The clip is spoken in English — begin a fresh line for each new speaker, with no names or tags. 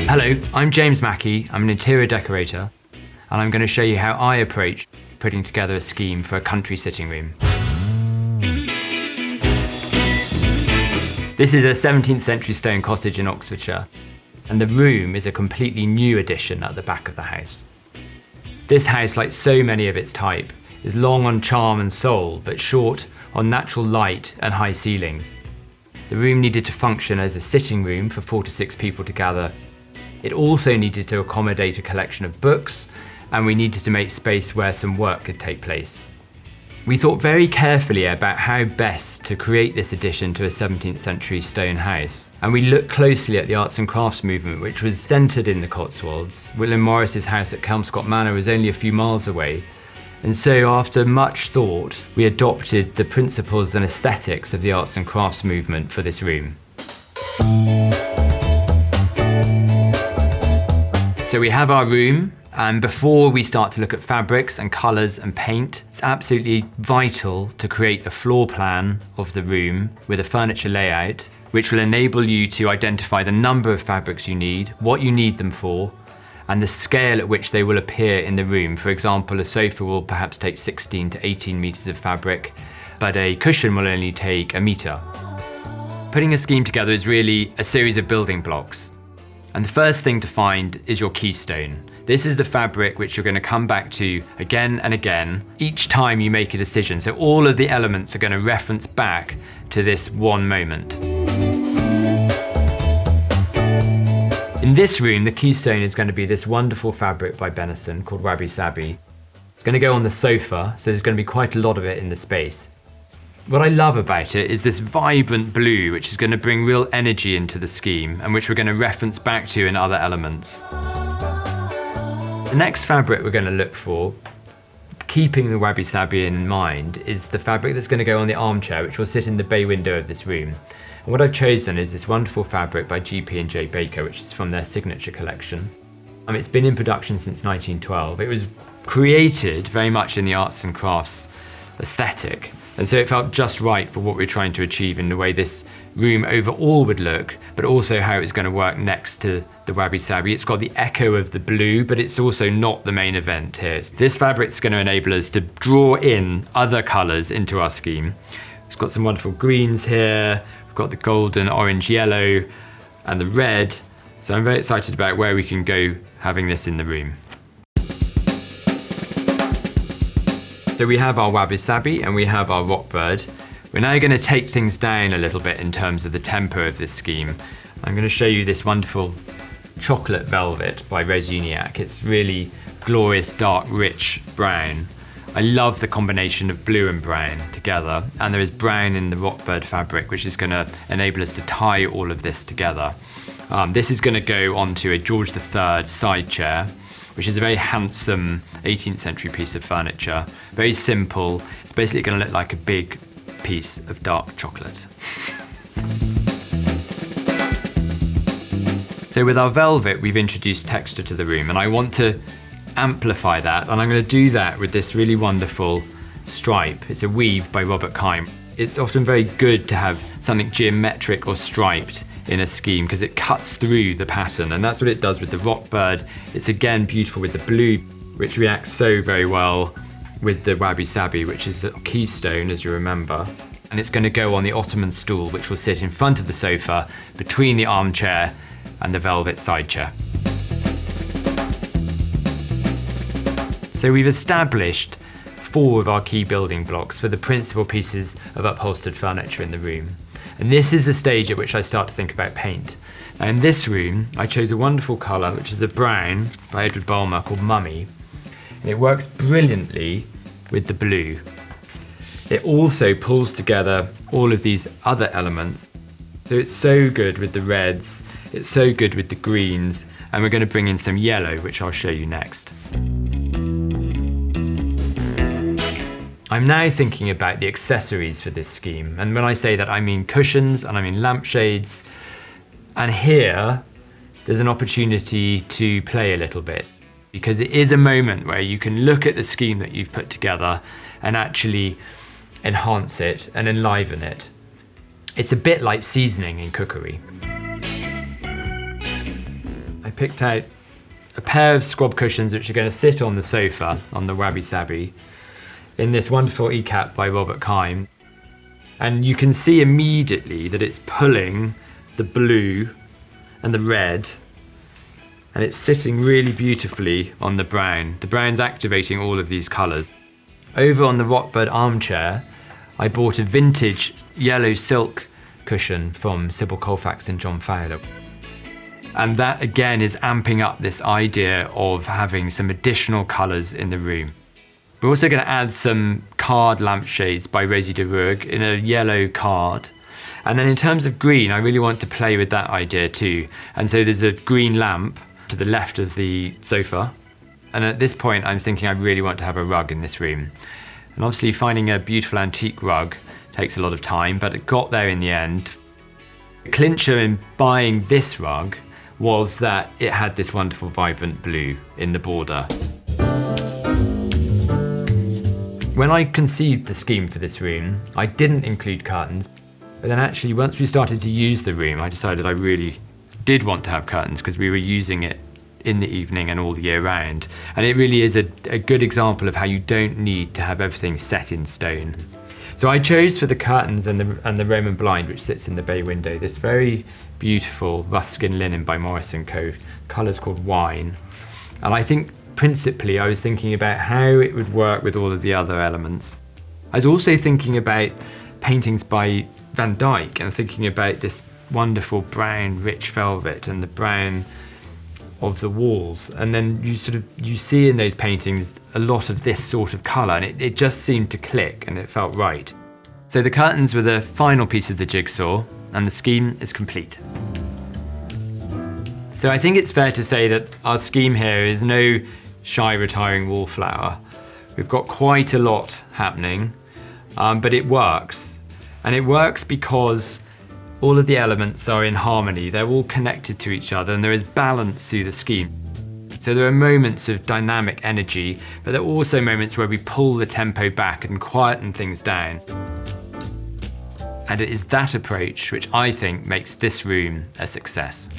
Hello, I'm James Mackie. I'm an interior decorator, and I'm going to show you how I approach putting together a scheme for a country sitting room. This is a 17th century stone cottage in Oxfordshire, and the room is a completely new addition at the back of the house. This house, like so many of its type, is long on charm and soul, but short on natural light and high ceilings. The room needed to function as a sitting room for 4 to 6 people to gather. It also needed to accommodate a collection of books, and we needed to make space where some work could take place. We thought very carefully about how best to create this addition to a 17th century stone house, and we looked closely at the arts and crafts movement, which was centred in the Cotswolds. William Morris's house at Kelmscott Manor was only a few miles away, and so after much thought, we adopted the principles and aesthetics of the arts and crafts movement for this room. So we have our room, and before we start to look at fabrics and colours and paint, it's absolutely vital to create a floor plan of the room with a furniture layout, which will enable you to identify the number of fabrics you need, what you need them for, and the scale at which they will appear in the room. For example, a sofa will perhaps take 16 to 18 metres of fabric, but a cushion will only take a metre. Putting a scheme together is really a series of building blocks. And the first thing to find is your keystone. This is the fabric which you're going to come back to again and again each time you make a decision. So all of the elements are going to reference back to this one moment. In this room, the keystone is going to be this wonderful fabric by Bennison called Wabi Sabi. It's going to go on the sofa, so there's going to be quite a lot of it in the space. What I love about it is this vibrant blue, which is going to bring real energy into the scheme and which we're going to reference back to in other elements. The next fabric we're going to look for, keeping the Wabi Sabi in mind, is the fabric that's going to go on the armchair, which will sit in the bay window of this room. And what I've chosen is this wonderful fabric by GP&J Baker, which is from their signature collection. It's been in production since 1912. It was created very much in the arts and crafts aesthetic. And so it felt just right for what we're trying to achieve in the way this room overall would look, but also how it's going to work next to the Wabi Sabi. It's got the echo of the blue, but it's also not the main event here. This fabric's going to enable us to draw in other colours into our scheme. It's got some wonderful greens here. We've got the golden, orange, yellow, and the red. So I'm very excited about where we can go having this in the room. So we have our Wabi Sabi and we have our rockbird. We're now going to take things down a little bit in terms of the tempo of this scheme. I'm going to show you this wonderful chocolate velvet by Rose Uniacke. It's really glorious, dark, rich brown. I love the combination of blue and brown together, and there is brown in the rockbird fabric, which is going to enable us to tie all of this together. This is going to go onto a George III side chair, which is a very handsome 18th century piece of furniture. Very simple. It's basically going to look like a big piece of dark chocolate. So with our velvet, we've introduced texture to the room, and I want to amplify that, and I'm going to do that with this really wonderful stripe. It's a weave by Kime. It's often very good to have something geometric or striped in a scheme because it cuts through the pattern, and that's what it does with the rockbird. It's again beautiful with the blue, which reacts so very well with the Wabi Sabi, which is a keystone, as you remember. And it's going to go on the ottoman stool, which will sit in front of the sofa between the armchair and the velvet side chair. So we've established 4 of our key building blocks for the principal pieces of upholstered furniture in the room. And this is the stage at which I start to think about paint. Now in this room, I chose a wonderful colour, which is a brown by Edward Bulmer called Mummy. And it works brilliantly with the blue. It also pulls together all of these other elements. So it's so good with the reds, it's so good with the greens, and we're going to bring in some yellow, which I'll show you next. I'm now thinking about the accessories for this scheme, and when I say that I mean cushions and I mean lampshades, and here there's an opportunity to play a little bit, because it is a moment where you can look at the scheme that you've put together and actually enhance it and enliven it. It's a bit like seasoning in cookery. I picked out a pair of squab cushions which are going to sit on the sofa, on the Wabi Sabi, in this wonderful ECAP by Robert Kime. And you can see immediately that it's pulling the blue and the red, and it's sitting really beautifully on the brown. The brown's activating all of these colours. Over on the Rockbird armchair, I bought a vintage yellow silk cushion from Sybil Colfax and John Fowler. And that again is amping up this idea of having some additional colours in the room. We're also going to add some card lampshades by Rosie de Roeg in a yellow card. And then in terms of green, I really want to play with that idea too. And so there's a green lamp to the left of the sofa. And at this point, I'm thinking I really want to have a rug in this room. And obviously finding a beautiful antique rug takes a lot of time, but it got there in the end. The clincher in buying this rug was that it had this wonderful vibrant blue in the border. When I conceived the scheme for this room, I didn't include curtains, but then actually once we started to use the room, I decided I really did want to have curtains because we were using it in the evening and all the year round. And it really is a good example of how you don't need to have everything set in stone. So I chose for the curtains and the Roman blind, which sits in the bay window, this very beautiful Ruskin linen by Morris & Co. Colour's called Wine. And I think principally I was thinking about how it would work with all of the other elements. I was also thinking about paintings by Van Dyck and thinking about this wonderful brown rich velvet and the brown of the walls. And then you see in those paintings a lot of this sort of colour, and it just seemed to click and it felt right. So the curtains were the final piece of the jigsaw and the scheme is complete. So I think it's fair to say that our scheme here is no shy retiring wallflower. We've got quite a lot happening, but it works. And it works because all of the elements are in harmony. They're all connected to each other and there is balance through the scheme. So there are moments of dynamic energy, but there are also moments where we pull the tempo back and quieten things down. And it is that approach which I think makes this room a success.